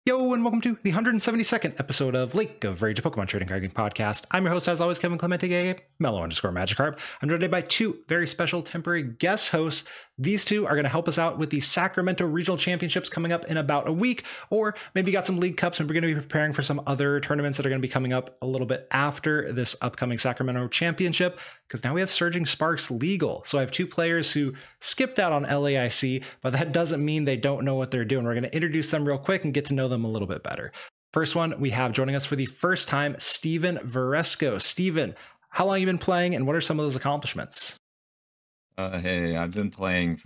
Yo, and welcome to the 172nd episode of LAIC of Rage, a Pokemon Trading Card Game Podcast. I'm your host, as always, Kevin Clemente, aka Mellow_Magikarp. I'm joined today by two very special temporary guest hosts. These two are going to help us out with the Sacramento Regional Championships coming up in about a week, or maybe got some League Cups, and we're going to be preparing for some other tournaments that are going to be coming up a little bit after this upcoming Sacramento Championship, because now we have Surging Sparks legal. So I have two players who skipped out on LAIC, but that doesn't mean they don't know what they're doing. We're going to introduce them real quick and get to know them a little bit better. First one, we have joining us for the first time, Steven Varesko. Steven, how long have you been playing, and what are some of those accomplishments? Hey, I've been playing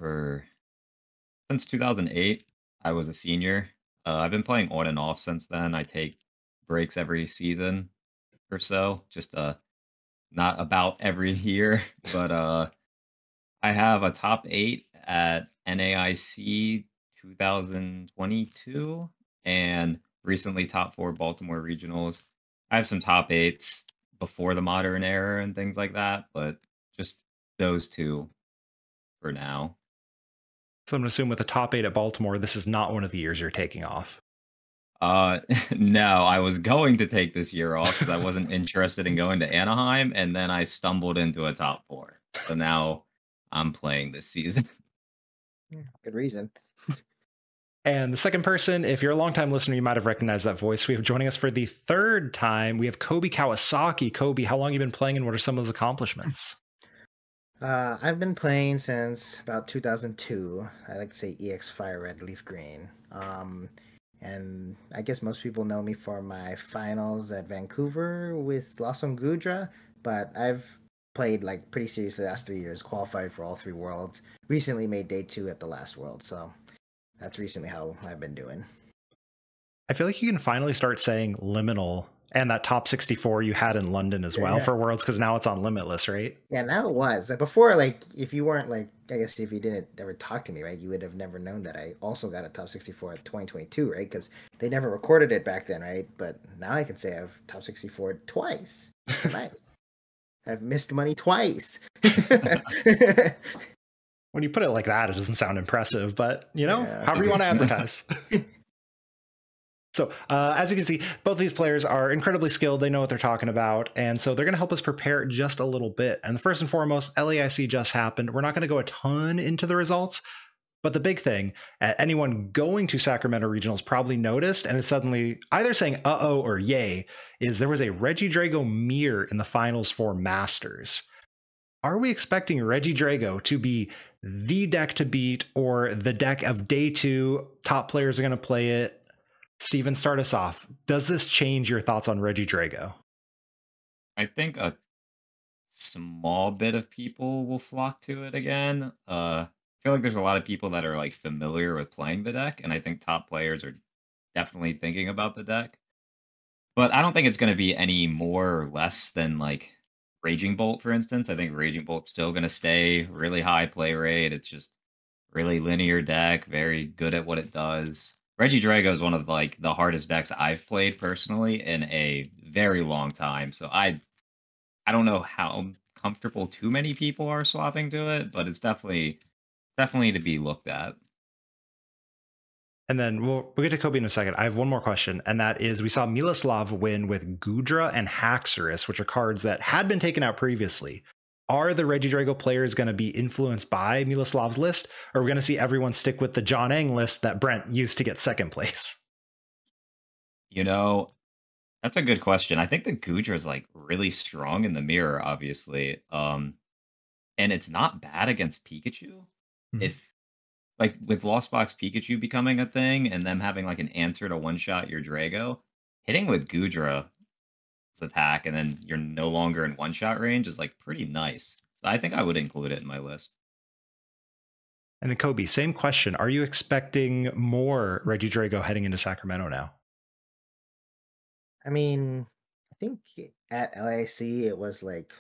since 2008. I was a senior. I've been playing on and off since then. I take breaks every season or so, just not about every year. But I have a top 8 at NAIC 2022 and recently top 4 Baltimore regionals. I have some top 8s before the modern era and things like that, but just those two for now. So I'm going to assume with the top 8 at Baltimore, this is not one of the years you're taking off. No, I was going to take this year off because I wasn't interested in going to Anaheim, and then I stumbled into a top 4. So now I'm playing this season. Good reason. And the second person, if you're a longtime listener, you might have recognized that voice. We have joining us for the third time, we have Cobi Kawasaki. Cobi, how long have you been playing, and what are some of those accomplishments? I've been playing since about 2002. I like to say EX Fire Red Leaf Green. And I guess most people know me for my finals at Vancouver with Blossom Gudra, but I've played like pretty seriously the last 3 years, qualified for all 3 worlds. Recently made day 2 at the last world, so that's recently how I've been doing. I feel like you can finally start saying liminal and that top 64 you had in London as well for Worlds, because now it's on Limitless, right? Yeah, now it was. Like before, like if you weren't like, I guess if you didn't ever talk to me, right, you would have never known that I also got a top 64 at 2022, right? Because they never recorded it back then, right? But now I can say I've top 64 twice. Nice. I've missed money twice. When you put it like that, it doesn't sound impressive, but you know, however you want to advertise. So as you can see, both these players are incredibly skilled. They know what they're talking about. And so they're going to help us prepare just a little bit. And first and foremost, LAIC just happened. We're not going to go a ton into the results. But the big thing, anyone going to Sacramento Regionals probably noticed, and it's suddenly either saying uh-oh or yay, is there was a Regidrago mirror in the finals for Masters. Are we expecting Regidrago to be the deck to beat, or the deck of day 2? Top players are going to play it. Steven, start us off. Does this change your thoughts on Regidrago? I think a small bit of people will flock to it again. I feel like there's a lot of people that are like familiar with playing the deck, and I think top players are definitely thinking about the deck. But I don't think it's going to be any more or less than like Raging Bolt, for instance. I think Raging Bolt's still going to stay really high play rate. It's just really linear deck, very good at what it does. Regidrago is one of like the hardest decks I've played personally in a very long time. So I don't know how comfortable too many people are swapping to it, but it's definitely to be looked at. And then we'll get to Cobi in a second. I have one more question, and that is, we saw Miloslav win with Gudra and Haxorus, which are cards that had been taken out previously. Are the Regidrago players going to be influenced by Miloslav's list, or are we going to see everyone stick with the John Ang list that Brent used to get second place? You know, that's a good question. I think the Gudra is like really strong in the mirror, obviously. And it's not bad against Pikachu. Mm-hmm. If like with Lost Box Pikachu becoming a thing and them having like an answer to one-shot your Drago, hitting with Gudra attack and then you're no longer in one-shot range is like pretty nice. So I think I would include it in my list. And then Cobi, same question. Are you expecting more Regidrago heading into Sacramento now? I mean, I think at LAC it was like,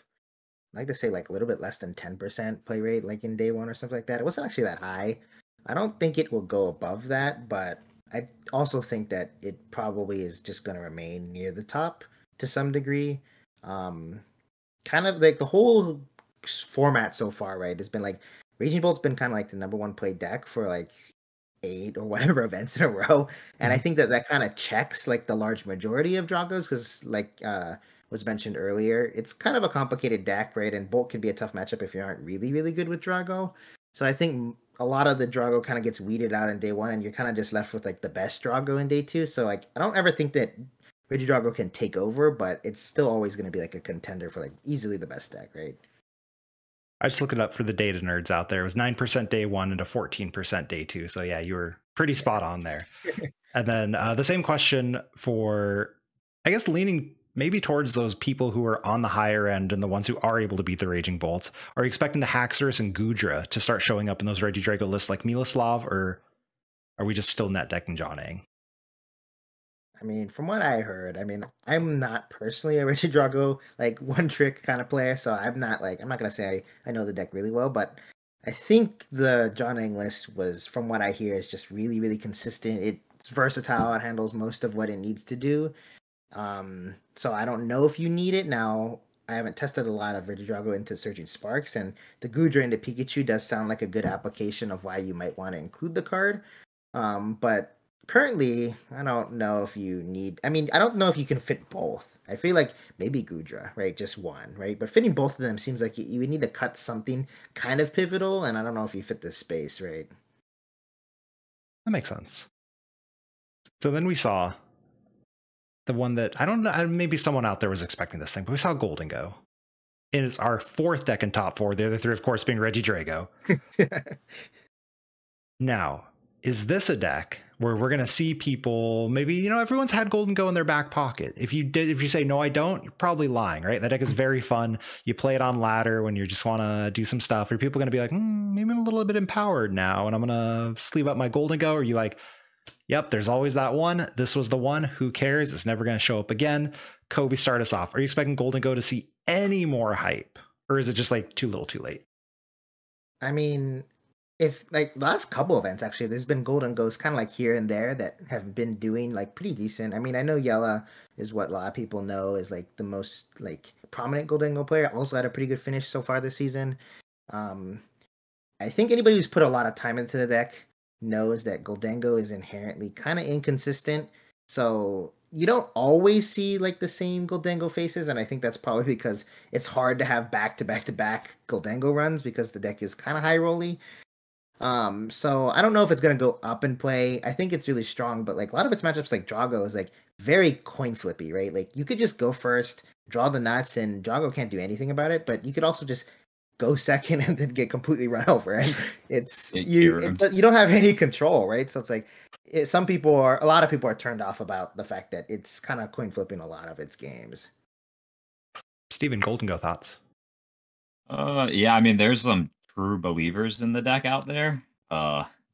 I like to say like a little bit less than 10% play rate, like in day 1 or something like that. It wasn't actually that high. I don't think it will go above that, but I also think that it probably is just going to remain near the top to some degree. Kind of like the whole format so far, right, has been like Raging Bolt's been kind of like the number 1 play deck for like 8 or whatever events in a row, and I think that kind of checks like the large majority of Dragos, because like was mentioned earlier, it's kind of a complicated deck, right? And Bolt can be a tough matchup if you aren't really good with Drago. So I think a lot of the Drago kind of gets weeded out in day 1, and you're kind of just left with like the best Drago in day 2. So like I don't ever think that Regidrago can take over, but it's still always going to be like a contender for like easily the best deck, right? I just looked it up for the data nerds out there. It was 9% day 1 and a 14% day 2. So yeah, you were pretty spot on there. And then the same question for, I guess, leaning maybe towards those people who are on the higher end and the ones who are able to beat the Raging Bolts. Are you expecting the Haxorus and Gudra to start showing up in those Regidrago lists like Miloslav, or are we just still net decking Johnning? I mean, from what I heard, I mean, I'm not personally a Regidrago like one trick kind of player, so I'm not gonna say I know the deck really well, but I think the Johnning list was, from what I hear, is just really consistent. It's versatile. It handles most of what it needs to do. So I don't know if you need it now. I haven't tested a lot of Regidrago into Surging Sparks, and the Gudra into Pikachu does sound like a good application of why you might want to include the card. But currently, I don't know if you need. I mean, I don't know if you can fit both. I feel like maybe Gudra, right? Just one, right? But fitting both of them seems like you would need to cut something kind of pivotal, and I don't know if you fit this space, right? That makes sense. So then we saw the one that, I don't know, maybe someone out there was expecting this thing, but we saw Golden Go. And it's our 4th deck in top 4. The other 3, of course, being Regidrago. Now, is this a deck where we're going to see people, maybe, everyone's had Golden Go in their back pocket. If you say, no, I don't, you're probably lying, right? That deck is very fun. You play it on ladder when you just want to do some stuff. Are people going to be like, maybe I'm a little bit empowered now and I'm going to sleeve up my Golden Go? Or are you like, yep, there's always that one. This was the one. Who cares? It's never going to show up again. Cobi, start us off. Are you expecting Golden Go to see any more hype? Or is it just like too little too late? I mean, if like the last couple events, actually, there's been Golden Goes kind of like here and there that have been doing like pretty decent. I mean, I know Yella is what a lot of people know is like the most like prominent Golden Go player. Also had a pretty good finish so far this season. I think anybody who's put a lot of time into the deck knows that Goldengo is inherently kind of inconsistent. So you don't always see like the same Goldengo faces, and I think that's probably because it's hard to have back-to-back Goldengo runs because the deck is kind of high rolly. So I don't know if it's gonna go up in play. I think it's really strong, but like a lot of its matchups like Drago is like very coin flippy, right? Like you could just go first, draw the nuts, and Drago can't do anything about it, but you could also just go second and then get completely run over, and you don't have any control, right? So it's like a lot of people are turned off about the fact that it's kind of coin flipping a lot of its games. Steven, Golden Go thoughts? Yeah, I mean, there's some true believers in the deck out there.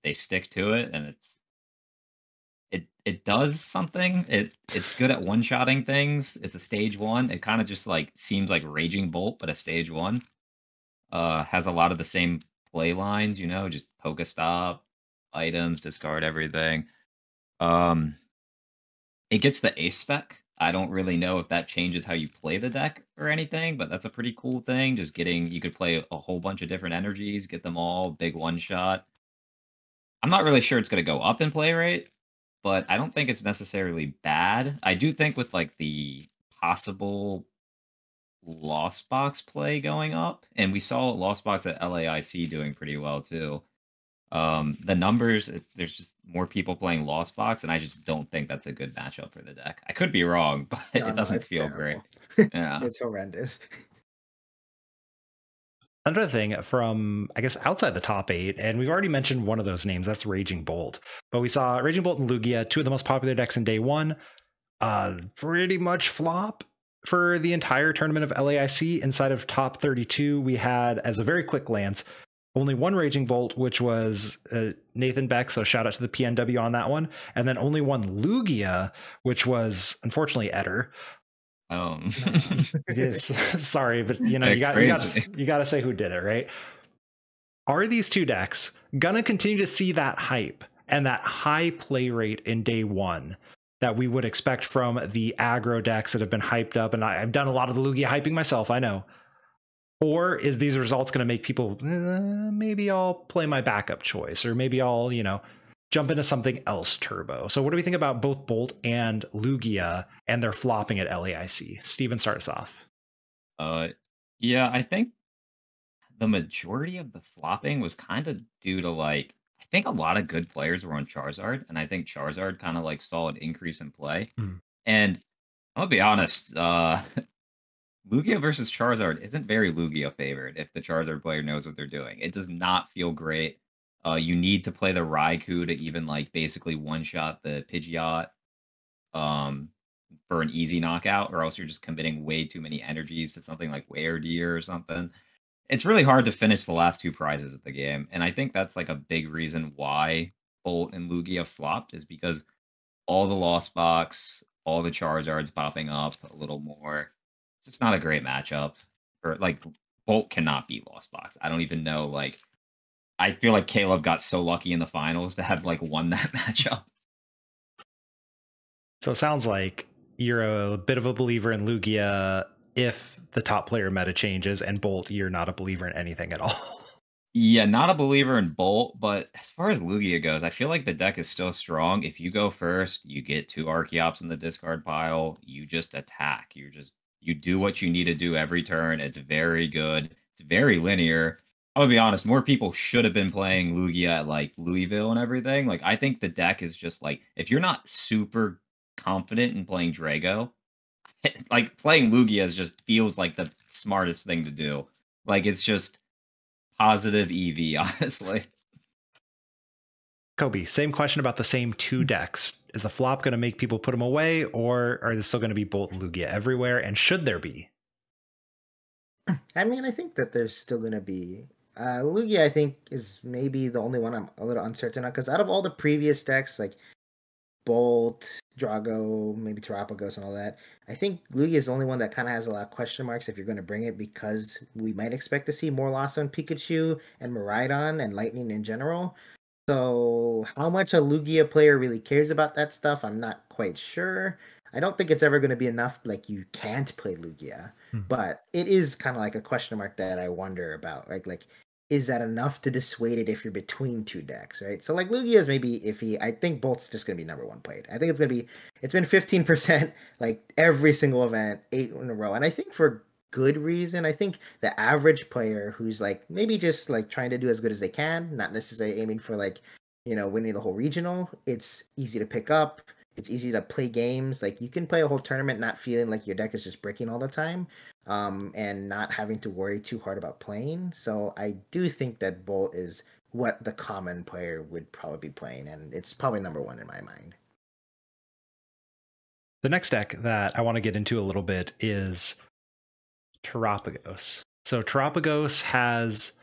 They stick to it, and it does something. It's good at one-shotting things. It's a stage 1. It kind of just like seems like Raging Bolt, but a stage 1. Has a lot of the same play lines, just Pokestop, items, discard everything. It gets the ace spec. I don't really know if that changes how you play the deck or anything, but that's a pretty cool thing. Just you could play a whole bunch of different energies, get them all, big one shot. I'm not really sure it's going to go up in play rate, but I don't think it's necessarily bad. I do think with like the possible Lost Box play going up, and we saw Lost Box at LAIC doing pretty well too. The numbers, there's just more people playing Lost Box, and I just don't think that's a good matchup for the deck. I could be wrong, but it doesn't feel terrible. Great. Yeah, it's horrendous. Another thing from, I guess, outside the top 8, and we've already mentioned one of those names, that's Raging Bolt. But we saw Raging Bolt and Lugia, 2 of the most popular decks in day 1, pretty much flop for the entire tournament of LAIC. Inside of top 32, we had, as a very quick glance, only one Raging Bolt, which was Nathan Beck, so shout out to the PNW on that one, and then only one Lugia, which was unfortunately Eder. Yes, sorry, but you got to say who did it, right? Are these two decks gonna continue to see that hype and that high play rate in day 1 that we would expect from the aggro decks that have been hyped up? And I've done a lot of the Lugia hyping myself, I know. Or is these results going to make people, maybe I'll play my backup choice, or maybe I'll, jump into something else turbo. So what do we think about both Bolt and Lugia and their flopping at LAIC? Steven, start us off. Yeah, I think the majority of the flopping was kind of due to like I think a lot of good players were on Charizard, and I think Charizard kind of like saw an increase in play. And I'm gonna be honest, Lugia versus Charizard isn't very Lugia favored if the Charizard player knows what they're doing. It does not feel great. You need to play the Raikou to even like basically one shot the Pidgeot for an easy knockout, or else you're just committing way too many energies to something like Weirdeer or something. It's really hard to finish the last two prizes of the game, and I think that's like a big reason why Bolt and Lugia flopped is because all the Lost Box, all the Charizards popping up a little more. It's just not a great matchup. For like Bolt cannot beat Lost Box. I don't even know. Like I feel like Caleb got so lucky in the finals to have like won that matchup. So it sounds like you're a bit of a believer in Lugia if the top player meta changes, and Bolt, you're not a believer in anything at all. Yeah, not a believer in Bolt, but as far as Lugia goes, I feel like the deck is still strong. If you go first, you get 2 Archeops in the discard pile, you just attack. You do what you need to do every turn. It's very good. It's very linear. I'm gonna be honest, more people should have been playing Lugia at like Louisville and everything. Like I think the deck is just like if you're not super confident in playing Drago, like playing Lugia just feels like the smartest thing to do. Like it's just positive EV, honestly. Cobi, same question about the same 2 decks. Is the flop going to make people put them away, or are there still going to be Bolt and Lugia everywhere? And should there be? I mean, I think that there's still going to be. Lugia, I think, is maybe the only one I'm a little uncertain on, because out of all the previous decks, like Bolt, Drago, maybe Terapagos and all that, I think Lugia is the only one that kind of has a lot of question marks if you're going to bring it, because we might expect to see more loss on Pikachu and Miraidon and Lightning in general. So how much a Lugia player really cares about that stuff, I'm not quite sure. I don't think it's ever going to be enough, like you can't play Lugia, but it is kind of like a question mark that I wonder about. Like, is that enough to dissuade it if you're between 2 decks, right? So like Lugia is maybe iffy. I think Bolt's just going to be number 1 played. I think it's been 15% like every single event, 8 in a row. And I think for good reason. I think the average player who's like maybe just like trying to do as good as they can, not necessarily aiming for like, winning the whole regional, it's easy to pick up. It's easy to play games. Like you can play a whole tournament not feeling like your deck is just breaking all the time, and not having to worry too hard about playing. So I do think that Bolt is what the common player would probably be playing, and it's probably number 1 in my mind. The next deck that I want to get into a little bit is Terapagos. So Terapagos has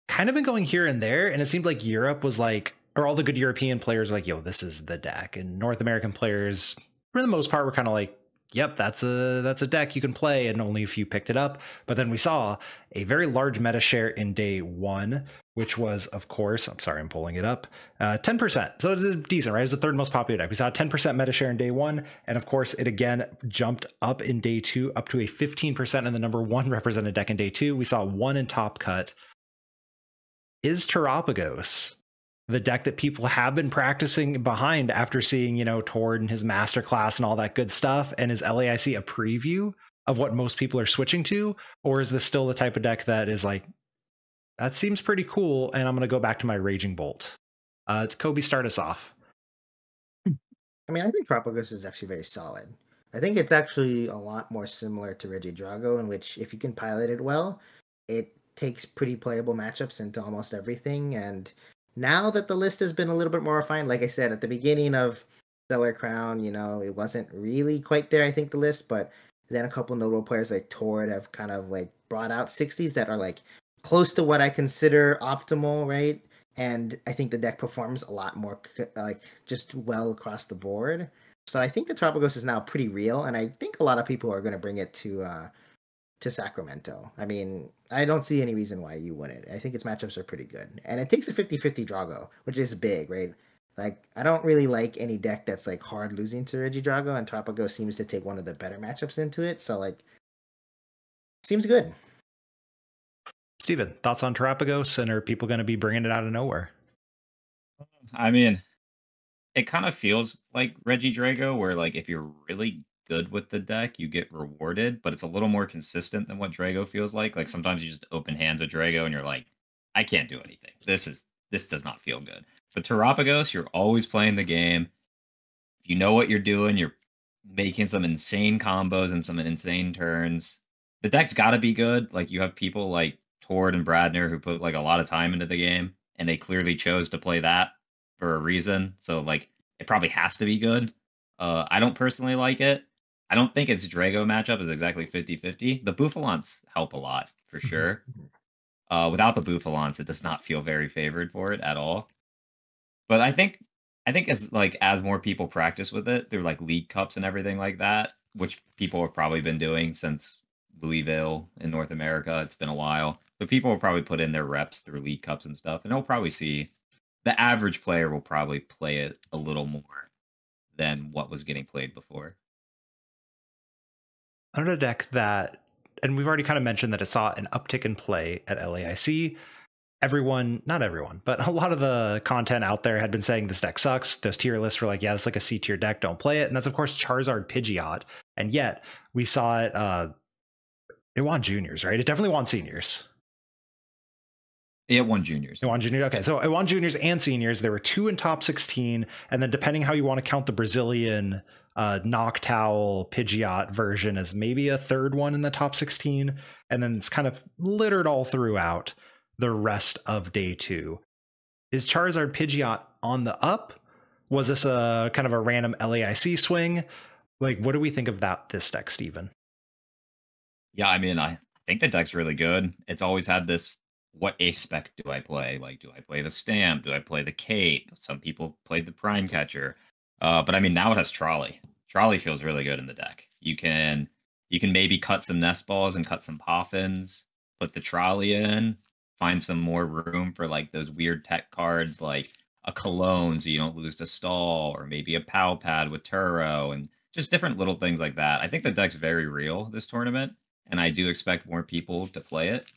kind of been going here and there, and it seemed like Europe was like, or all the good European players were like, yo, this is the deck. And North American players, for the most part, were kind of like, yep, that's a deck you can play, and only a few picked it up. But then we saw a very large meta share in day 1, which was, of course, I'm sorry, I'm pulling it up, 10%. So it's decent, right? It's the 3rd most popular deck. We saw a 10% meta share in day 1, and of course, it again jumped up in day 2, up to a 15% in the number 1 represented deck in day 2. We saw 1 in top cut. Is Terapagos the deck that people have been practicing behind after seeing, Tord and his masterclass and all that good stuff? And is LAIC a preview of what most people are switching to? Or is this still the type of deck that is like, that seems pretty cool, and I'm going to go back to my Raging Bolt? Cobi, start us off. I mean, I think Terapagos is actually very solid. I think it's actually a lot more similar to Regidrago, in which if you can pilot it well, it takes pretty playable matchups into almost everything. And now that the list has been a little bit more refined, like I said, at the beginning of Stellar Crown, it wasn't really quite there, I think, the list, but then a couple notable players like Tord have kind of like brought out 60s that are like close to what I consider optimal, right? And I think the deck performs a lot more like just well across the board. So I think the Terapagos is now pretty real, and I think a lot of people are going to bring it to Sacramento. I mean, I don't see any reason why you wouldn't. I think its matchups are pretty good. And it takes a 50-50 Drago, which is big, right? Like, I don't really like any deck that's like hard losing to Regidrago, and Terapagos seems to take one of the better matchups into it. So, like, seems good. Steven, thoughts on Terapagos, and are people going to be bringing it out of nowhere? I mean, it kind of feels like Reggie Drago, where like if you're really good with the deck, you get rewarded, but it's a little more consistent than what Drago feels like. Like sometimes you just open hands with Drago and you're like, I can't do anything. This does not feel good. But Terapagos, you're always playing the game. If you know what you're doing, you're making some insane combos and some insane turns. The deck's got to be good. Like you have people like Tord and Bradner who put like a lot of time into the game, and they clearly chose to play that for a reason. So like it probably has to be good. I don't personally like it. I don't think its Drago matchup is exactly 50-50. The Bouffalants help a lot for sure. Without the Bouffalants, it does not feel very favored for it at all. But I think as more people practice with it through like league cups and everything like that, which people have probably been doing since Louisville in North America, it's been a while. But people will probably put in their reps through league cups and stuff, and they'll probably see the average player will probably play it a little more than what was getting played before. Another deck that, and we've already kind of mentioned that it saw an uptick in play at LAIC. Not everyone, but a lot of the content out there had been saying this deck sucks. Those tier lists were like, yeah, it's like a C tier deck, don't play it. And that's, of course, Charizard Pidgeot. And yet we saw it, it won juniors, right? It definitely won seniors. It won juniors. It won juniors. Okay, so it won juniors and seniors. There were 2 in top 16. And then depending how you want to count the Brazilian Noctowl Pidgeot version as maybe a third one in the top 16. And then it's kind of littered all throughout the rest of day 2. Is Charizard Pidgeot on the up? Was this a kind of a random LAIC swing? Like, what do we think of this deck, Steven? Yeah, I mean, I think the deck's really good. It's always had this, what ace spec do I play? Like, do I play the Stamp? Do I play the Cape? Some people played the Prime Catcher. But I mean, now it has Trolley. Trolley feels really good in the deck. You can maybe cut some Nest Balls and cut some Poffins, put the Trolley in, find some more room for like those weird tech cards like a Cologne so you don't lose to Stall, or maybe a Pow Pad with Turo, and just different little things like that. I think the deck's very real this tournament, and I do expect more people to play it.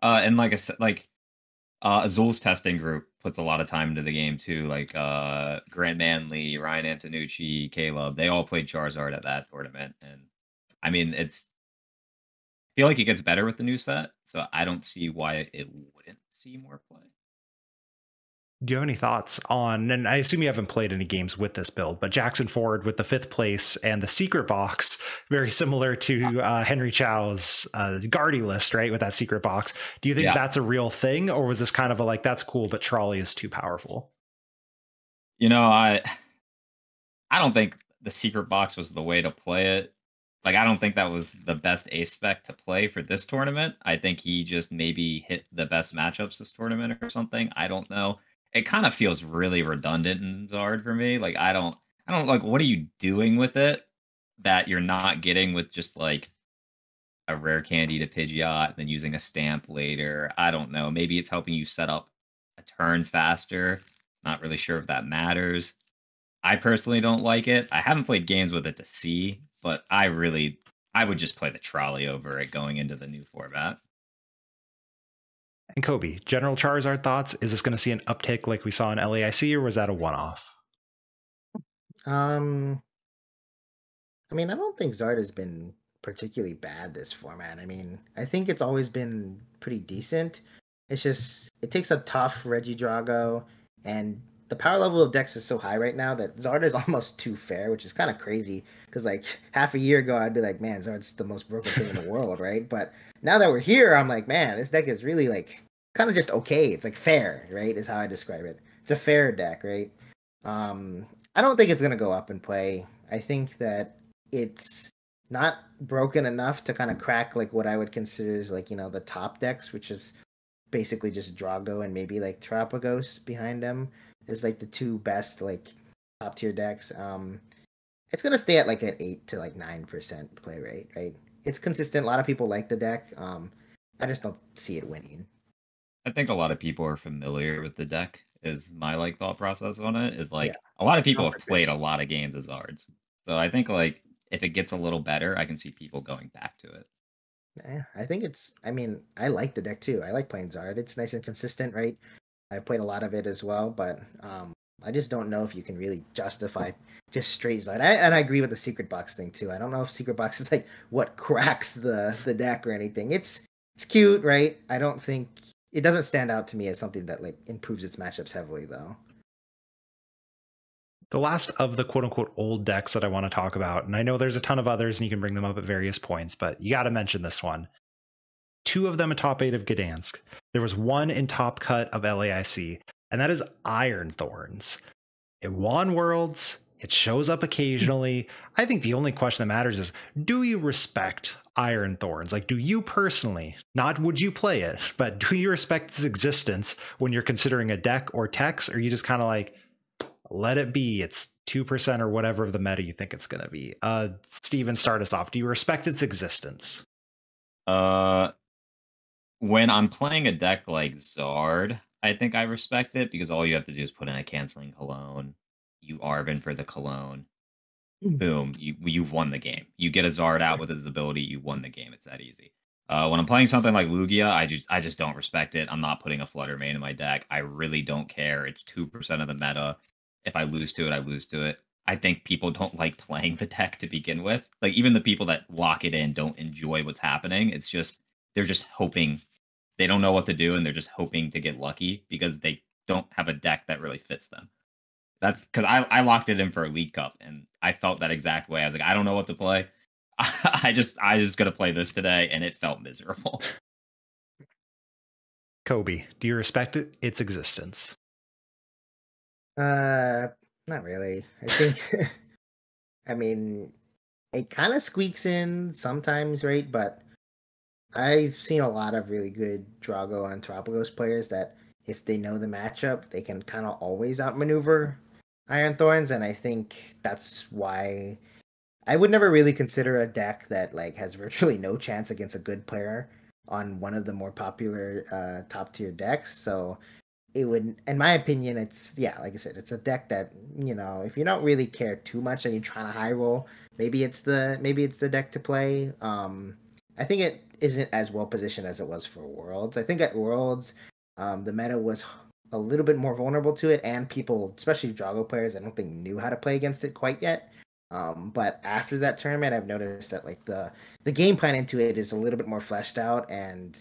And like I said, like Azul's testing group puts a lot of time into the game too. Like Grant Manley, Ryan Antonucci, Caleb, they all played Charizard at that tournament, and I mean, I feel like it gets better with the new set, so I don't see why it wouldn't see more play. Do you have any thoughts on, and I assume you haven't played any games with this build, but Jackson Ford with the 5th place and the secret box, very similar to Henry Chow's Guardy list, right? With that secret box. Do you think that's a real thing, or was this kind of a like, that's cool, but Trolley is too powerful? You know, I don't think the secret box was the way to play it. Like, I don't think that was the best ace spec to play for this tournament. I think he just maybe hit the best matchups this tournament or something. I don't know. It kind of feels really redundant in Zard for me. Like, I don't like, what are you doing with it that you're not getting with just like a rare candy to Pidgeot and then using a stamp later? I don't know. Maybe it's helping you set up a turn faster. Not really sure if that matters. I personally don't like it. I haven't played games with it to see, but I would just play the Trolley over it going into the new format. And Cobi, general Charizard thoughts? Is this going to see an uptick like we saw in LAIC, or was that a one-off? I mean, I don't think Zard has been particularly bad this format. I mean, I think it's always been pretty decent. It's just, it takes a tough Reggie Drago, and the power level of decks is so high right now that Zard is almost too fair, which is kind of crazy. Because like half a year ago, I'd be like, man, Zard's the most broken thing in the world, right? But now that we're here, I'm like, man, this deck is really like kind of just okay. It's like fair, right? Is how I describe it. It's a fair deck, right? I don't think it's gonna go up in play. I think that it's not broken enough to kind of crack like what I would consider is like, you know, the top decks, which is basically just Drago and maybe like Terapagos behind them is like the 2 best like top tier decks. It's gonna stay at like an 8 to like 9% play rate, right? It's consistent. A lot of people like the deck. I just don't see it winning. I think a lot of people are familiar with the deck. Is my like thought process on it is like a lot of people have played a lot of games as Zards, so I think like if it gets a little better, I can see people going back to it. Yeah, I think it's. I mean, I like the deck too. I like playing Zard. It's nice and consistent, right? I've played a lot of it as well, but I just don't know if you can really justify just straight Zard. And I agree with the secret box thing too. I don't know if secret box is like what cracks the deck or anything. It's cute, right? I don't think it doesn't stand out to me as something that like improves its matchups heavily though. The last of the quote-unquote old decks that I want to talk about, and I know there's a ton of others and you can bring them up at various points, but you got to mention this one. 2 of them in top 8 of Gdansk. There was 1 in top cut of LAIC, and that is Iron Thorns. It won Worlds. It shows up occasionally. I think the only question that matters is, do you respect Iron Thorns? Like, do you personally, not would you play it, but do you respect its existence when you're considering a deck or text, or you just kind of like, let it be, it's 2% or whatever of the meta you think it's going to be? Steven, start us off. Do you respect its existence? When I'm playing a deck like Zard, I think I respect it because all you have to do is put in a canceling Cologne. You Arvin for the Cologne. Boom, you've won the game. You get a Zard out with his ability, you won the game. It's that easy. When I'm playing something like Lugia, I just don't respect it. I'm not putting a Flutter Mane in my deck. I really don't care. It's 2% of the meta. If I lose to it, I lose to it. I think people don't like playing the deck to begin with. Like, even the people that lock it in don't enjoy what's happening. It's just, they're just hoping. They don't know what to do, and they're just hoping to get lucky because they don't have a deck that really fits them. That's because I locked it in for a League Cup, and I felt that exact way. I was like, I don't know what to play. I just gonna play this today, and it felt miserable. Cobi, do you respect its existence? Not really. I think, I mean, it kind of squeaks in sometimes, right? But I've seen a lot of really good Drago and Tropicos players that if they know the matchup, they can kind of always outmaneuver Iron Thorns, and I think that's why I would never really consider a deck that like has virtually no chance against a good player on one of the more popular top tier decks. So it would, in my opinion, it's like I said, it's a deck that, you know, if you don't really care too much and you're trying to high roll, maybe it's the deck to play. I think it isn't as well positioned as it was for Worlds. I think at Worlds, the meta was a little bit more vulnerable to it, and people, especially Drago players, I don't think knew how to play against it quite yet. But after that tournament, I've noticed that like the game plan into it is a little bit more fleshed out, and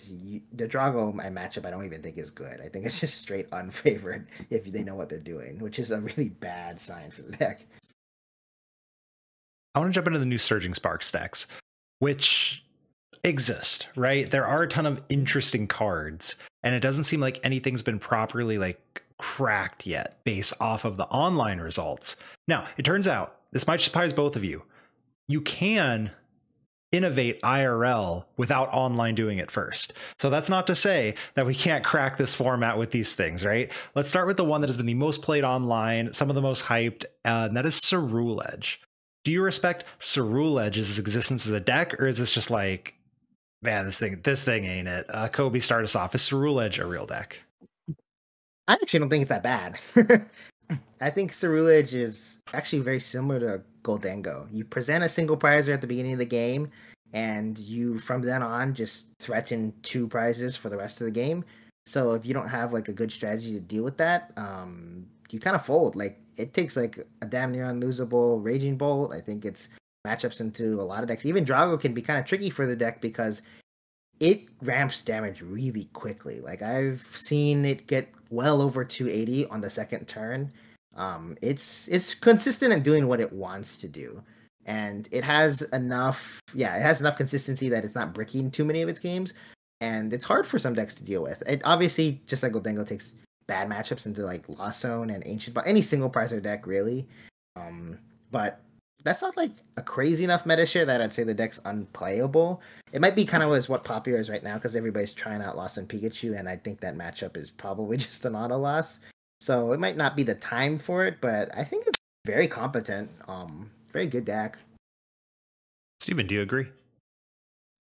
the Drago matchup I don't even think is good. I think it's just straight unfavored if they know what they're doing, which is a really bad sign for the deck. I want to jump into the new Surging Sparks decks, which exist, right? There are a ton of interesting cards, and it doesn't seem like anything's been properly like cracked yet based off of the online results. Now, it turns out, this might surprise both of you, you can innovate IRL without online doing it first. So that's not to say that we can't crack this format with these things, right? Let's start with the one that has been the most played online, some of the most hyped, and that is Ceruledge. Do you respect Ceruledge's existence as a deck, or is this just like, man, this thing ain't it? Cobi, start us off. Is Ceruledge a real deck? I actually don't think it's that bad. I think Ceruledge is actually very similar to Goldango. You present a single prizer at the beginning of the game, and you, from then on, just threaten 2 prizes for the rest of the game. So if you don't have like a good strategy to deal with that, you kind of fold. Like, it takes like a damn near unlosable Raging Bolt. I think it's matchups into a lot of decks. Even Drago can be kind of tricky for the deck because it ramps damage really quickly. Like, I've seen it get well over 280 on the second turn. It's consistent in doing what it wants to do, and it has enough consistency that it's not bricking too many of its games, and it's hard for some decks to deal with. It obviously, just like Goldango, takes bad matchups into like Lost Zone and Ancient, but any single pricer deck really. But that's not like a crazy enough meta share that I'd say the deck's unplayable. It might be kind of what popular is right now because everybody's trying out Lost and Pikachu, and I think that matchup is probably just an auto loss. So it might not be the time for it, but I think it's very competent. Very good deck. Steven, do you agree?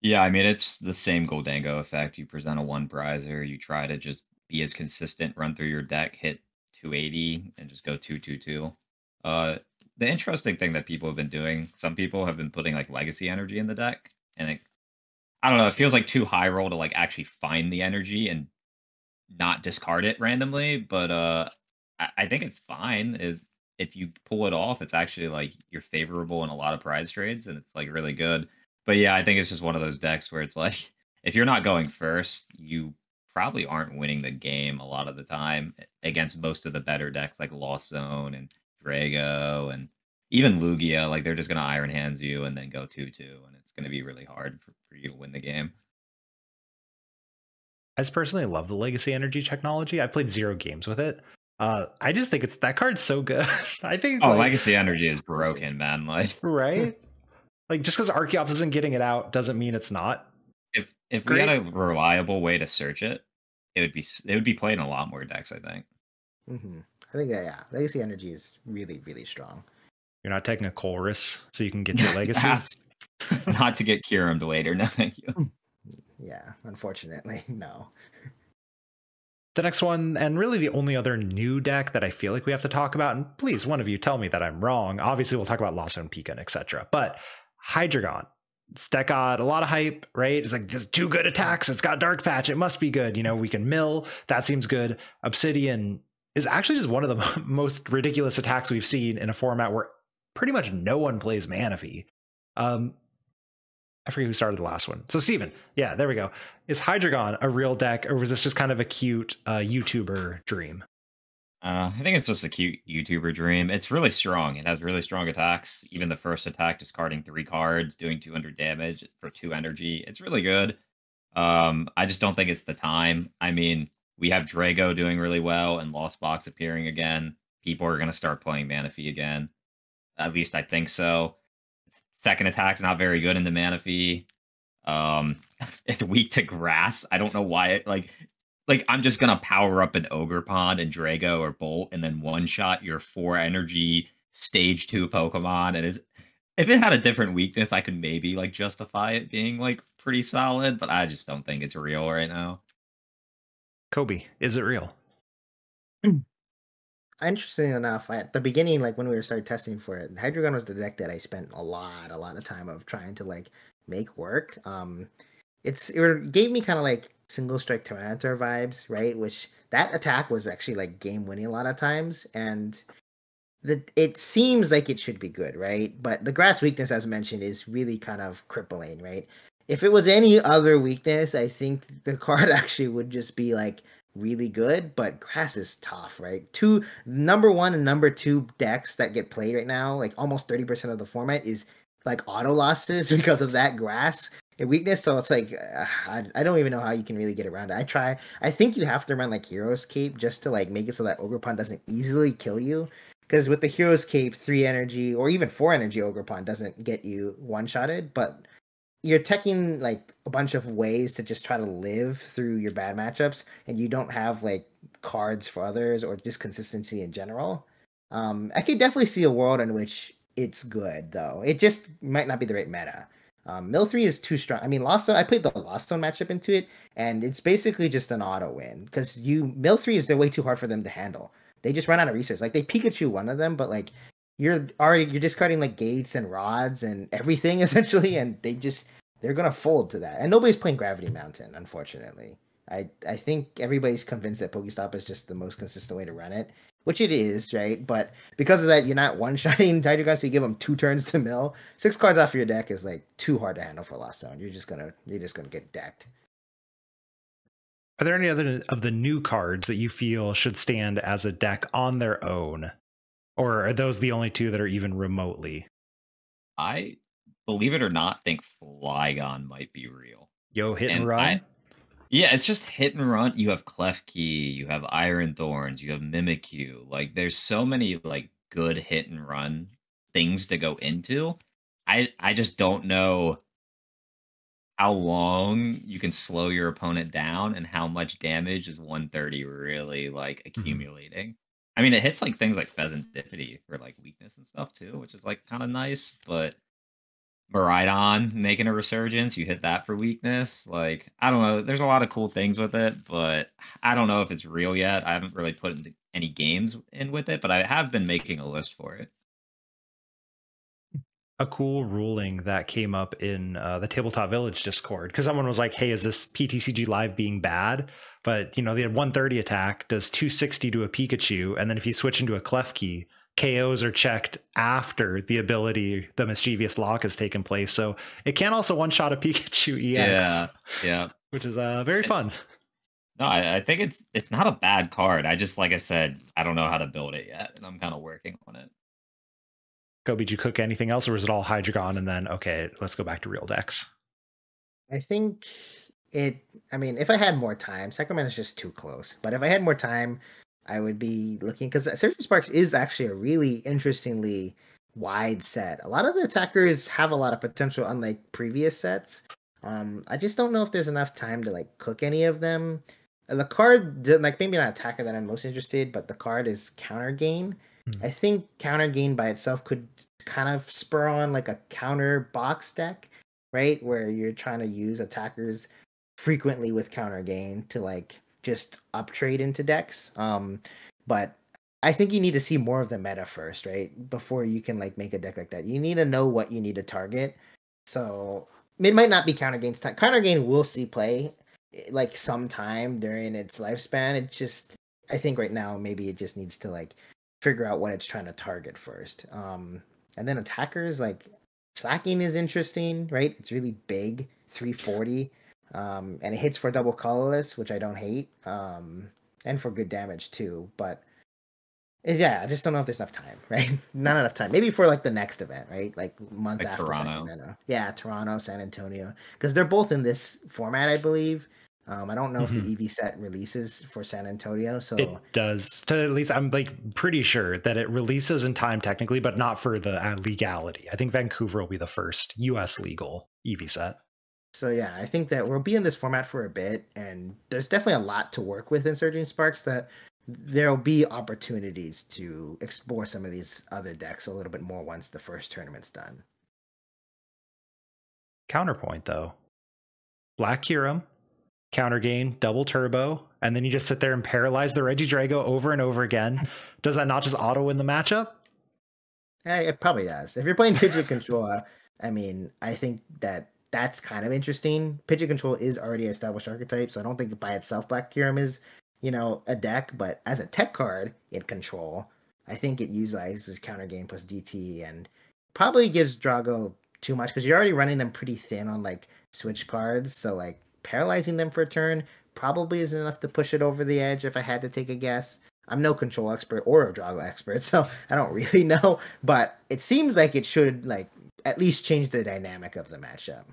Yeah, I mean, it's the same Goldango effect. You present a 1 prizer, you try to just be as consistent, run through your deck, hit 280, and just go 2-2-2. The interesting thing that people have been doing, some people have been putting like legacy energy in the deck, and I don't know, it feels like too high roll to like actually find the energy and not discard it randomly, but I think it's fine. If you pull it off, it's actually like you're favorable in a lot of prize trades, and it's like really good. But yeah, I think it's just one of those decks where it's like if you're not going first, you probably aren't winning the game a lot of the time against most of the better decks like Lost Zone and Drago and even Lugia. Like they're just gonna Iron Hands you and then go 2-2, and it's gonna be really hard for you to win the game. I just personally love the Legacy Energy technology. I've played 0 games with it. I just think that card's so good. I think Legacy Energy is broken, man. Like right? Like just because Archeops isn't getting it out doesn't mean it's not. If we had a reliable way to search it, it would be played in a lot more decks, I think. I think Legacy Energy is really, really strong. You're not taking a chorus so you can get your Legacy. Not to get Kyurem later, no thank you. Yeah, unfortunately, no. The next one, and really the only other new deck that I feel like we have to talk about, and please, one of you tell me that I'm wrong. Obviously, we'll talk about Lost Zone, Pika, and etc. But Hydreigon. This deck got a lot of hype, right? It's like just 2 good attacks. It's got Dark Patch. It must be good. You know, we can mill. That seems good. Obsidian is actually just one of the most ridiculous attacks we've seen in a format where pretty much no one plays Manaphy. I forget who started the last one. So Steven, yeah, there we go. Is Hydreigon a real deck, or was this just kind of a cute YouTuber dream? I think it's just a cute YouTuber dream. It's really strong. It has really strong attacks. Even the first attack, discarding 3 cards, doing 200 damage for 2 energy. It's really good. I just don't think it's the time. I mean, we have Drago doing really well and Lost Box appearing again. People are going to start playing Manaphy again. At least I think so. Second attack's not very good in the Manaphy. It's weak to grass. I don't know why it like I'm just gonna power up an Ogre Pond and Drago or Bolt and then one shot your 4 energy stage 2 Pokemon. And if it had a different weakness, I could maybe like justify it being like pretty solid, but I just don't think it's real right now. Cobi, is it real? Interesting enough, at the beginning, like when we started testing for it, Hydreigon was the deck that I spent a lot of time of trying to like make work. It gave me kind of like single strike Tyranitar vibes, right? Which that attack was actually like game winning a lot of times, and it seems like it should be good, right? But the grass weakness, as mentioned, is really kind of crippling, right? If it was any other weakness, I think the card actually would just be like really good, but grass is tough, right? Number 1 and number 2 decks that get played right now, like almost 30% of the format is like auto losses because of that grass weakness. So it's like I don't even know how you can really get around it. I think you have to run like Hero's Cape just to like make it so that Ogerpon doesn't easily kill you. Because with the Hero's Cape, 3 energy or even 4 energy Ogerpon doesn't get you one-shotted, but you're taking like a bunch of ways to just try to live through your bad matchups, and you don't have like cards for others or just consistency in general. I could definitely see a world in which it's good, though. It just might not be the right meta. Mill 3 is too strong. I mean, I played the Lost Zone matchup into it, and it's basically just an auto win because Mill 3 is way too hard for them to handle. They just run out of resources. Like they Pikachu one of them, but like you're discarding like gates and rods and everything essentially, and they're gonna fold to that. And nobody's playing Gravity Mountain, unfortunately. I think everybody's convinced that Pokestop is just the most consistent way to run it, which it is, right? But because of that, you're not one-shotting Hydreigon, so you give them 2 turns to mill. 6 cards off your deck is like too hard to handle for Lost Zone. You're just gonna get decked. Are there any other of the new cards that you feel should stand as a deck on their own? Or are those the only 2 that are even remotely? I, believe it or not, think Flygon might be real. Yo, hit and run? Yeah, it's just hit and run. You have Klefki, you have Iron Thorns, you have Mimikyu. Like, there's so many, like, good hit and run things to go into. I just don't know how long you can slow your opponent down and how much damage is 130 really like accumulating. I mean, it hits like things like Pheasantipity for like weakness and stuff too, which is like kind of nice, but Miraidon making a resurgence, you hit that for weakness. Like, I don't know. There's a lot of cool things with it, but I don't know if it's real yet. I haven't really put any games in with it, but I have been making a list for it. a cool ruling that came up in the Tabletop Village Discord, because someone was like, hey, is this PTCG Live being bad? But, you know, they had 130 attack, does 260 to a Pikachu, and then if you switch into a Klefki, KOs are checked after the ability, the Mischievous Lock, has taken place. So it can also one-shot a Pikachu EX. Yeah. Which is very fun. No, I think it's not a bad card. I just, like I said, I don't know how to build it yet, and I'm kind of working on it. Kobe, did you cook anything else, or was it all Hydreigon and then, okay, let's go back to real decks? I think I mean, if I had more time, Sacramento's just too close. But if I had more time, I would be looking, because Surging Sparks is actually a really interestingly wide set. A lot of the attackers have a lot of potential, unlike previous sets. I just don't know if there's enough time to like cook any of them. The card, like maybe not attacker that I'm most interested, but the card is Counter Gain. I think Counter Gain by itself could kind of spur on like a counter box deck, right? Where you're trying to use attackers frequently with Counter Gain to like just uptrade into decks. But I think you need to see more of the meta first, right? Before you can like make a deck like that. You need to know what you need to target. So it might not be Counter Gain's time. Counter Gain will see play like sometime during its lifespan. It just, I think right now maybe it just needs to like figure out what it's trying to target first. And then attackers, like slacking is interesting, right? It's really big, 340, and it hits for double colorless, which I don't hate, and for good damage too. But yeah, I just don't know if there's enough time, right? Not enough time. Maybe for like the next event, right? Like month like after Toronto. Sacramento. Yeah, Toronto, San Antonio, because they're both in this format, I believe. I don't know if the EV set releases for San Antonio, so it does. At least I'm like pretty sure that it releases in time technically, but not for the legality. I think Vancouver will be the first US legal EV set. So yeah, I think that we'll be in this format for a bit, and there's definitely a lot to work with in Surging Sparks. That there'll be opportunities to explore some of these other decks a little bit more once the first tournament's done. Counterpoint though, Black Kyurem, Counter Gain, double turbo, and then you just sit there and paralyze the Regidrago over and over again. Does that not just auto win the matchup? It probably does. If you're playing Pidgeot Control, I mean, I think that's kind of interesting. Pidgeot Control is already an established archetype, so I don't think by itself Black Kyurem is, you know, a deck, but as a tech card in Control, I think it utilizes Counter Gain plus DT and probably gives Drago too much, because you're already running them pretty thin on like switch cards, so like paralyzing them for a turn probably isn't enough to push it over the edge if I had to take a guess. I'm no control expert or a Drago expert, so I don't really know, but it seems like it should like at least change the dynamic of the matchup.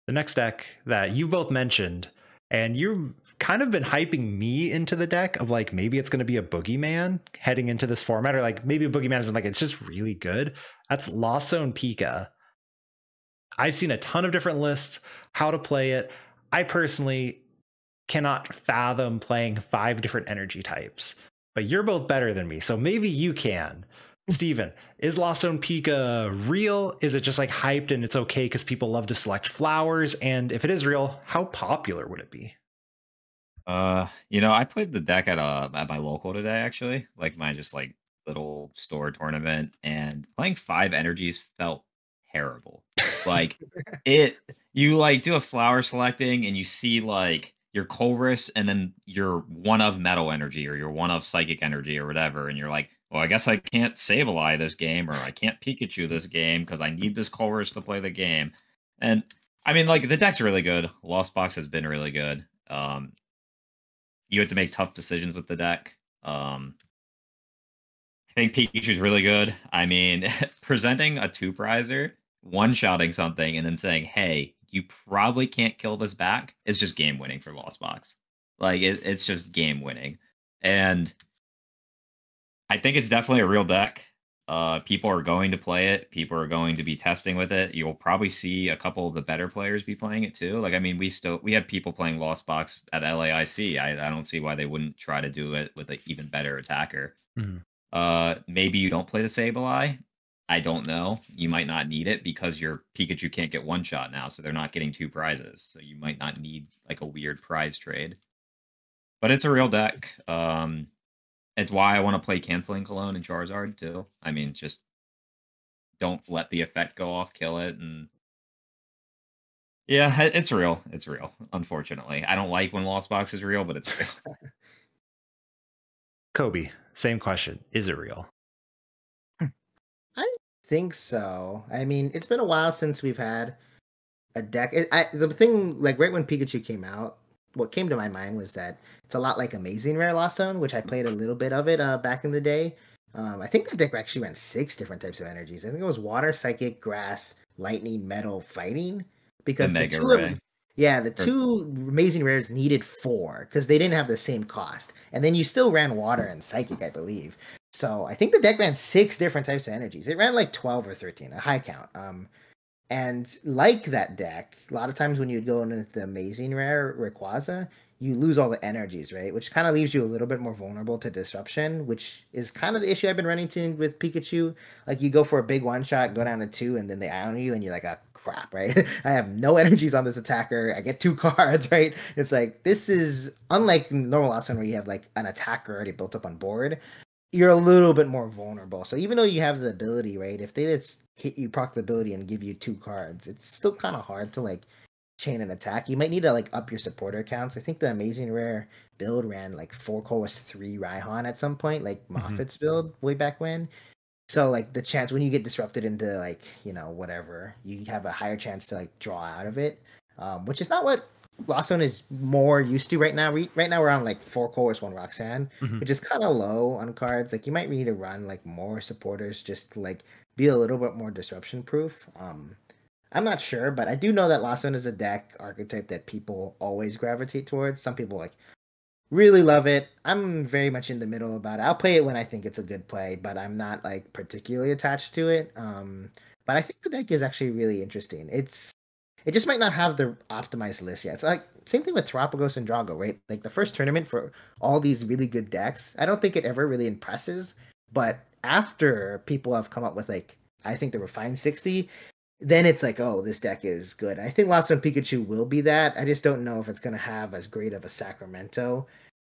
The next deck that you both mentioned, and you've kind of been hyping me into the deck of like maybe it's going to be a Boogeyman heading into this format, or like maybe a Boogeyman isn't like it's just really good. That's Lost Zone Pika. I've seen a ton of different lists, how to play it. I personally cannot fathom playing 5 different energy types, but you're both better than me, so maybe you can. Steven, is Lost Zone Pika real? Is it just like hyped and it's okay because people love to select flowers? And if it is real, how popular would it be? You know, I played the deck at my local today, actually, like my just like little store tournament, and playing 5 energies felt terrible. Like you like do a flower selecting and you see like your Colress and then your one of metal energy or your one of psychic energy or whatever, and you're like, well, I guess I can't Sableye this game or I can't Pikachu this game because I need this Colress to play the game. And I mean, like the deck's really good. Lost Box has been really good. You have to make tough decisions with the deck. I think Pikachu's really good. I mean, presenting a 2-prizer, one-shotting something, and then saying, hey, you probably can't kill this back is just game winning for Lost Box. Like, it's just game winning. And I think it's definitely a real deck. People are going to play it. People are going to be testing with it. You'll probably see a couple of the better players be playing it too. Like, I mean, we have people playing Lost Box at LAIC. I don't see why they wouldn't try to do it with an even better attacker. Maybe you don't play the Sableye. I don't know. You might not need it because your Pikachu can't get one shot now, so they're not getting 2 prizes. So you might not need like a weird prize trade. But it's a real deck. It's why I want to play Canceling Cologne and Charizard too. I mean, just don't let the effect go off, kill it, and yeah, it's real. It's real. Unfortunately, I don't like when Lost Box is real, but it's real. Kobe, same question. Is it real? I think so. I mean, it's been a while since we've had a deck. The thing, like right when Pikachu came out, what came to my mind was that it's a lot like Amazing Rare Lost Zone, which I played a little bit of it back in the day. I think the deck actually ran 6 different types of energies. I think it was Water, Psychic, Grass, Lightning, Metal, Fighting. The Because the Mega two Ray. the two Amazing Rares needed 4 because they didn't have the same cost. And then you still ran Water and Psychic, I believe. So I think the deck ran 6 different types of energies. It ran like 12 or 13, a high count. And like that deck, a lot of times when you'd go into the Amazing Rare Rayquaza, you lose all the energies, right? Which kind of leaves you a little bit more vulnerable to disruption, which is kind of the issue I've been running into with Pikachu. Like you go for a big one shot, go down to 2, and then they ion you, and you're like, ah, crap, right? I have no energies on this attacker. I get 2 cards, right? It's like this is unlike normal last one where you have like an attacker already built up on board. You're a little bit more vulnerable. So even though you have the ability, right? If they just hit you, proc the ability, and give you 2 cards, it's still kind of hard to like chain an attack. You might need to like up your supporter counts. I think the Amazing Rare build ran like 4 Colas, 3 Raihan at some point, like Moffat's build way back when. So like the chance when you get disrupted into like, you know, whatever, you have a higher chance to like draw out of it. Which is not what Lost Zone is more used to right now. Right now we're on like 4 Colas, 1 Roxanne, which is kind of low on cards. Like you might need to run like more supporters just to like be a little bit more disruption proof. I'm not sure, but I do know that Lost Zone is a deck archetype that people always gravitate towards. Some people like really love it. I'm very much in the middle about it. I'll play it when I think it's a good play, but I'm not like particularly attached to it. But I think the deck is actually really interesting. It just might not have the optimized list yet. It's like same thing with Terapagos and Drago, right? Like the first tournament for all these really good decks, I don't think it ever really impresses. But after people have come up with like, I think the refined 60, then it's like, oh, this deck is good. I think Lost One Pikachu will be that. I just don't know if it's going to have as great of a Sacramento.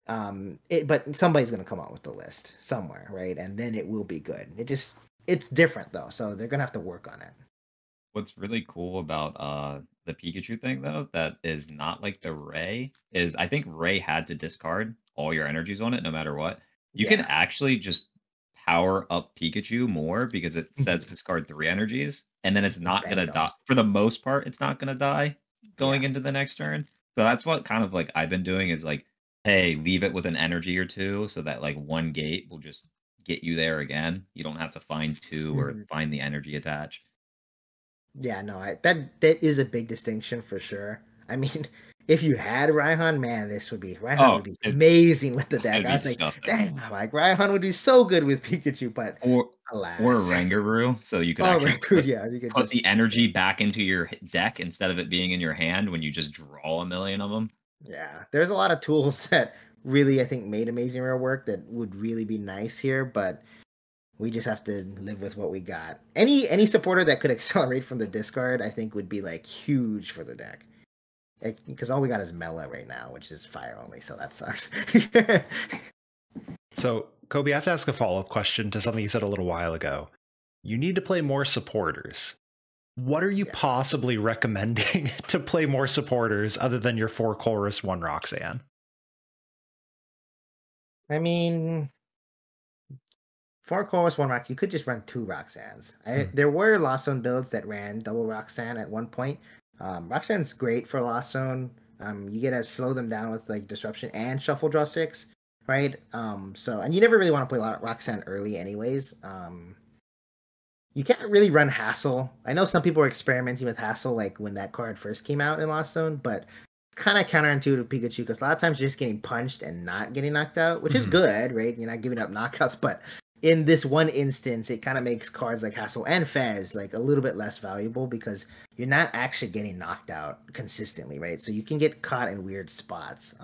But somebody's going to come out with the list somewhere, right? And then it will be good. It's different though, so they're going to have to work on it. What's really cool about the Pikachu thing though, that is not like the Ray, is I think Ray had to discard all your energies on it no matter what. You can actually just power up Pikachu more because it says discard 3 energies, and then it's not gonna die. For the most part, it's not gonna die going into the next turn. So that's what kind of like I've been doing is like, hey, leave it with an energy or 2 so that like 1 gate will just get you there again. You don't have to find 2 or find the energy attach. Yeah, no, that is a big distinction for sure. I mean, if you had Raihan, man, Raihan would be amazing with the deck. I was like, dang, like Raihan would be so good with Pikachu, but alas. Or Rangaroo, so you could actually put the energy back into your deck instead of it being in your hand when you just draw a million of them. Yeah, there's a lot of tools that really I think made Amazing Rare work that would really be nice here, but we just have to live with what we got. Any supporter that could accelerate from the discard, I think, would be like huge for the deck. Because all we got is Mela right now, which is fire only, so that sucks. So, Kobe, I have to ask a follow-up question to something you said a little while ago. You need to play more supporters. What are you possibly recommending to play more supporters other than your 4 Chorus, 1 Roxanne? I mean, 4 Chorus, 1 Rock, you could just run 2 Roxannes. There were Lost Zone builds that ran double Roxanne at one point. Roxanne's great for Lost Zone. You get to slow them down with like Disruption and Shuffle Draw 6, right? And you never really want to play Roxanne early anyways. You can't really run Hassle. I know some people are experimenting with Hassle like when that card first came out in Lost Zone, but kind of counterintuitive Pikachu because a lot of times you're just getting punched and not getting knocked out, which is good, right? You're not giving up knockouts, but in this one instance, it kind of makes cards like Hassle and Fez like a little bit less valuable because you're not actually getting knocked out consistently, right? So you can get caught in weird spots.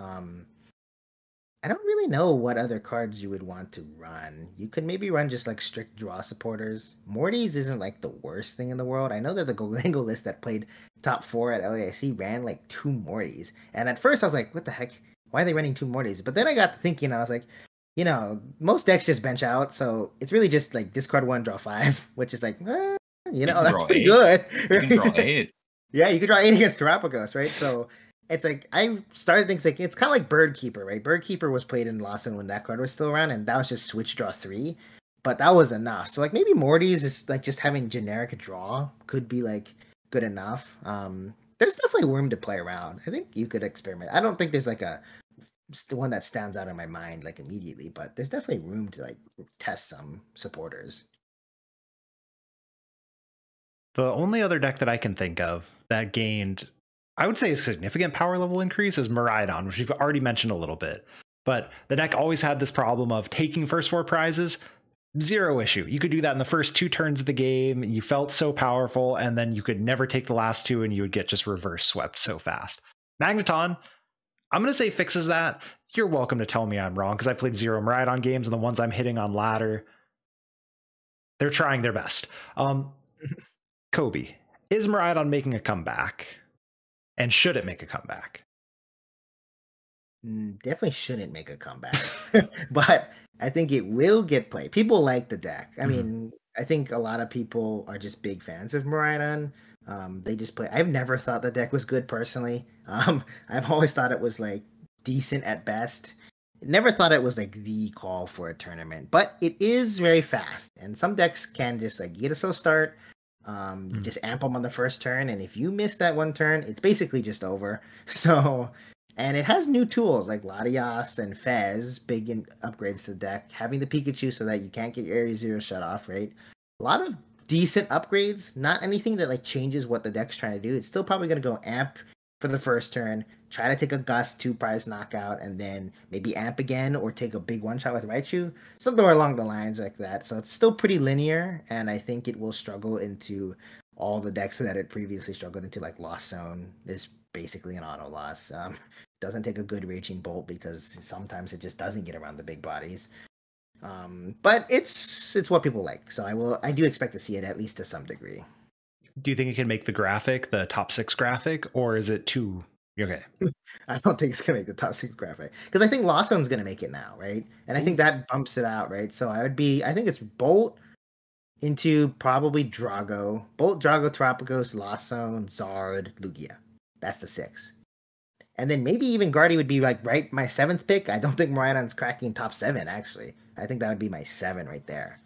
I don't really know what other cards you would want to run. You could maybe run just like strict draw supporters. Mortys isn't like the worst thing in the world. I know that the Golango list that played top 4 at LAIC ran like 2 Mortys. And at first I was like, what the heck? Why are they running 2 Mortys? But then I got to thinking and I was like, you know, most decks just bench out. So it's really just like discard 1, draw 5, which is like, You know, that's pretty good. You can draw 8. Yeah, you could draw 8 against Terapagos, right? So it's like I started things like it's kind of like Bird Keeper, right? Bird Keeper was played in Lawson when that card was still around, and that was just switch draw 3, but that was enough. So like maybe Morty's is like just having generic draw could be like good enough. There's definitely room to play around. I think you could experiment. I don't think there's like a one that stands out in my mind like immediately, but there's definitely room to like test some supporters. The only other deck that I can think of that gained, I would say, a significant power level increase is Miraidon, which you've already mentioned a little bit. But the deck always had this problem of taking first 4 prizes, 0 issue. You could do that in the first 2 turns of the game. You felt so powerful, and then you could never take the last 2, and you would get just reverse swept so fast. Magneton, I'm going to say fixes that. You're welcome to tell me I'm wrong, because I've played 0 Miraidon games, and the ones I'm hitting on ladder, they're trying their best. Cobi, is Miraidon making a comeback? And should it make a comeback? Definitely shouldn't make a comeback. But I think it will get played. People like the deck. I mean, I think a lot of people are just big fans of Miraidon. They just play. I've never thought the deck was good personally. I've always thought it was like decent at best. Never thought it was like the call for a tournament. But it is very fast. And some decks can just like get a slow start. You just amp them on the first turn, and if you miss that one turn, it's basically just over. So, and it has new tools like Latias and Fez, big upgrades to the deck. Having the Pikachu so that you can't get your Area 0 shut off, right? A lot of decent upgrades, not anything that like changes what the deck's trying to do. It's still probably going to go amp for the first turn, try to take a Gust 2 prize knockout, and then maybe amp again or take a big one shot with Raichu, somewhere along the lines like that. So it's still pretty linear, and I think it will struggle into all the decks that it previously struggled into, like Lost Zone is basically an auto loss. Doesn't take a good Raging Bolt because sometimes it just doesn't get around the big bodies. But it's what people like, so I do expect to see it at least to some degree. Do you think it can make the graphic, the top 6 graphic, or is it too okay? I don't think it's gonna make the top 6 graphic because I think Lost Zone's gonna make it now, right? And I think that bumps it out, right? So I think it's Bolt into probably Drago, Bolt, Drago, Terapagos, Lost Zone, Zard, Lugia. That's the 6. And then maybe even Guardy would be like my 7th pick. I don't think Miraidon's cracking top 7 actually. I think that would be my 7 right there.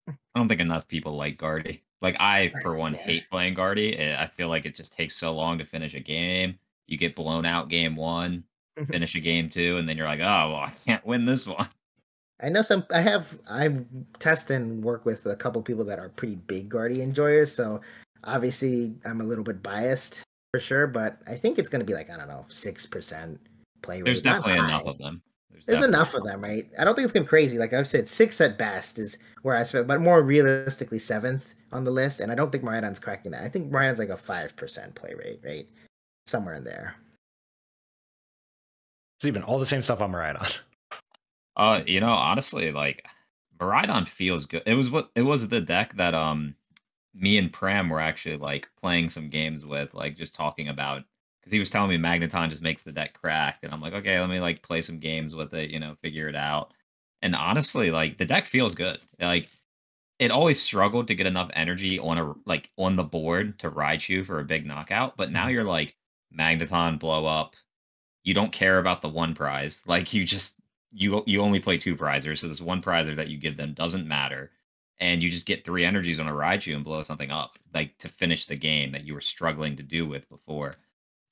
I don't think enough people like Guardy. Like, I, for one, hate playing Guardy. I feel like it just takes so long to finish a game. You get blown out game 1, finish a game 2, and then you're like, oh, well, I can't win this one. I know I test and work with a couple people that are pretty big Guardy enjoyers, so obviously I'm a little bit biased for sure, but I think it's going to be like, I don't know, 6% play rate. There's definitely enough of them. There's enough of them, right? I don't think it's going to be crazy. Like I've said, 6 at best is where I spent, but more realistically 7th on the list, and I don't think Miraidon's cracking that. I think Miraidon's like a 5% play rate, right? Somewhere in there. It's even all the same stuff on Miraidon. Honestly, like Miraidon feels good. It was the deck that me and Pram were actually like playing some games with, like just talking about, because he was telling me Magneton just makes the deck cracked, and I'm like, okay, let me like play some games with it, figure it out. And honestly, like the deck feels good. Like it always struggled to get enough energy on the board to Raichu for a big knockout, but now you're like Magneton, blow up. You don't care about the one prize. Like you only play 2 prizers, so this one prizer that you give them doesn't matter, and you just get 3 energies on a Raichu and blow something up, like to finish the game that you were struggling to do with before.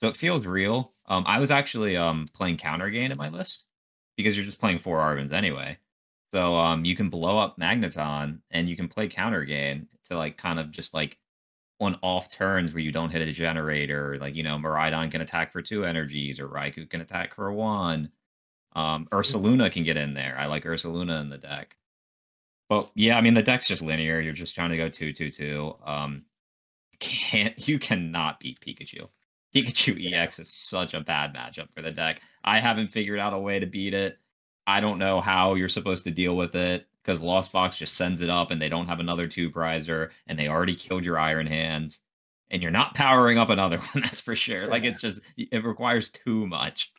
So it feels real. I was actually playing counter gain in my list because you're just playing 4 Arvins anyway. So you can blow up Magneton and you can play counter gain to like kind of just like on off turns where you don't hit a generator, like Miraidon can attack for 2 energies or Raikou can attack for 1. Ursaluna can get in there. I like Ursaluna in the deck. But yeah, I mean the deck's just linear. You're just trying to go 2/2/2. You cannot beat Pikachu. Pikachu EX is such a bad matchup for the deck. I haven't figured out a way to beat it. I don't know how you're supposed to deal with it because Lost Box just sends it up and they don't have another 2 prizer and they already killed your Iron Hands and you're not powering up another one, that's for sure. Like it requires too much.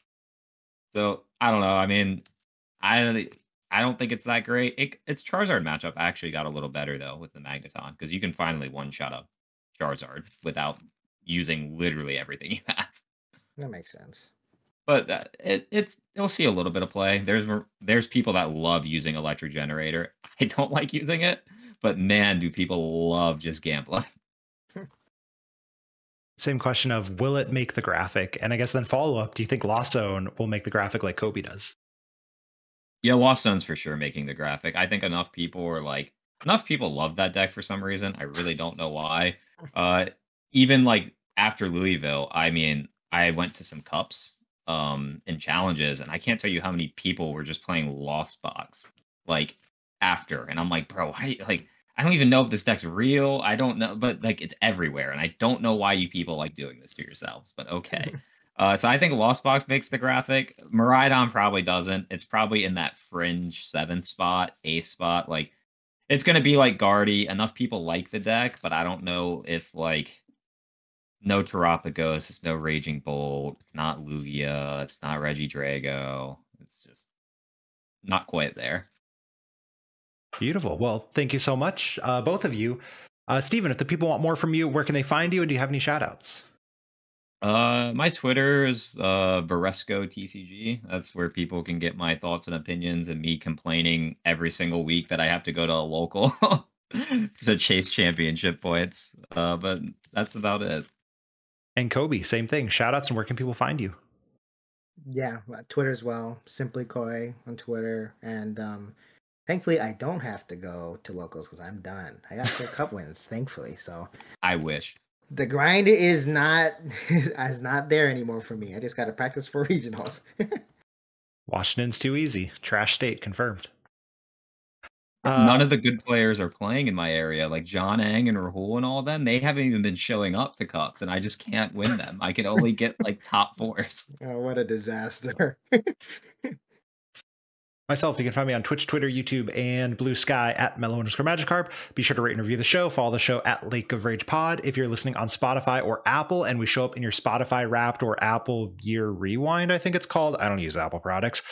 So I don't know. I mean, I I don't think it's that great. Its Charizard matchup actually got a little better though with the Magneton because you can finally one-shot a Charizard without using literally everything you have. That makes sense. But it'll see a little bit of play. There's people that love using Electric Generator. I don't like using it, but man, do people love just gambling. Same question of will it make the graphic? And I guess then follow up, do you think Lost Zone will make the graphic like Cobi does? Yeah, Lost Zone's for sure making the graphic. I think enough people love that deck for some reason. I really don't know why. Even like after Louisville, I mean, I went to some cups and challenges, and I can't tell you how many people were just playing Lost Box like after, and I'm like, bro, I don't even know if this deck's real. I don't know, but like it's everywhere, and I don't know why you people like doing this to yourselves. But okay. So I think Lost Box makes the graphic. Miraidon probably doesn't. It's probably in that fringe 7th spot, 8th spot. Like it's gonna be like Guardy. Enough people like the deck, but I don't know if like no Terapagos, it's no Raging Bolt, it's not Lugia, it's not Regidrago. It's just not quite there. Beautiful. Well, thank you so much, both of you. Steven, if the people want more from you, where can they find you? And do you have any shout outs? My Twitter is Varesko TCG. That's where people can get my thoughts and opinions and me complaining every single week that I have to go to a local to chase championship points. But that's about it. And Cobi, same thing. Shout outs and where can people find you? Yeah, Twitter as well. Simply Koi on Twitter. And thankfully, I don't have to go to locals because I'm done. I got 4 cup wins, thankfully. So I wish. The grind is not there anymore for me. I just got to practice for regionals. Washington's too easy. Trash state confirmed. None of the good players are playing in my area, like John Ang and Rahul and all of them. They haven't even been showing up to cups, and I just can't win them. I can only get like top 4s. Oh, what a disaster. Myself, you can find me on Twitch, Twitter, YouTube, and Blue Sky at Mellow_Magikarp. Be sure to rate and review the show. Follow the show at LAIC of Rage Pod. If you're listening on Spotify or Apple and we show up in your Spotify Wrapped or Apple Year Rewind, I think it's called. I don't use Apple products.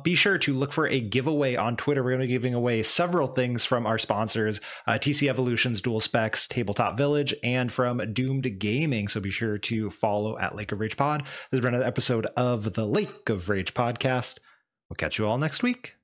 Be sure to look for a giveaway on Twitter. We're going to be giving away several things from our sponsors, TC Evolutions, Dual Specs, Tabletop Village, and from Doomed Gaming. So be sure to follow at LAIC of Rage Pod. This has been another episode of the LAIC of Rage podcast. We'll catch you all next week.